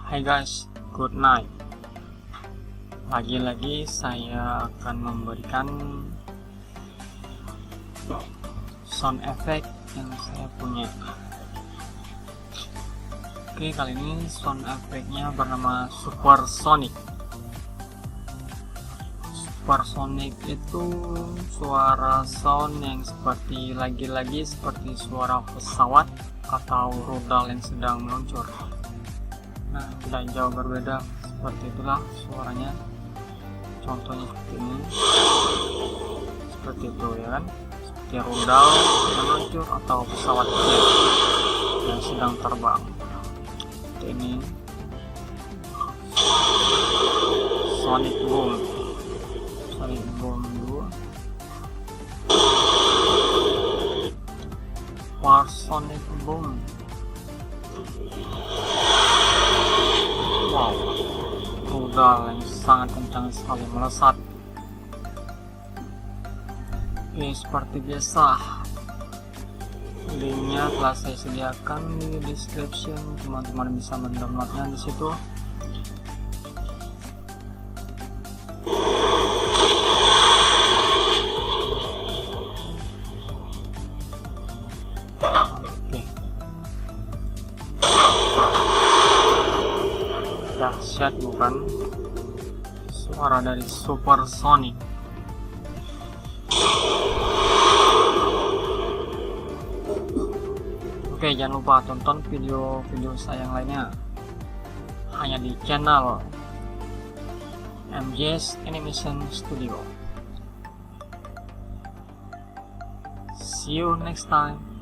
Hai guys, good night. Lagi-lagi saya akan memberikan sound effect yang saya punya. Oke, kali ini sound effectnya bernama Supersonic. Supersonic itu suara sound yang seperti lagi-lagi seperti suara pesawat atau rudal yang sedang meluncur. Nah, tidak jauh berbeda, seperti itulah suaranya. Contohnya seperti ini, seperti itu ya kan, seperti rudal meluncur atau pesawat jet yang sedang terbang. Seperti ini, sonic boom dulu, supersonic boom. Wow, rudal yang sangat kencang sekali melesat. Oke, seperti biasa, linknya telah saya sediakan di description, teman-teman bisa mendownloadnya di situ. Oke, dahsyat bukan? Suara dari Supersonic. Oke, jangan lupa tonton video-video saya yang lainnya hanya di channel MJ's Animation Studio. See you next time.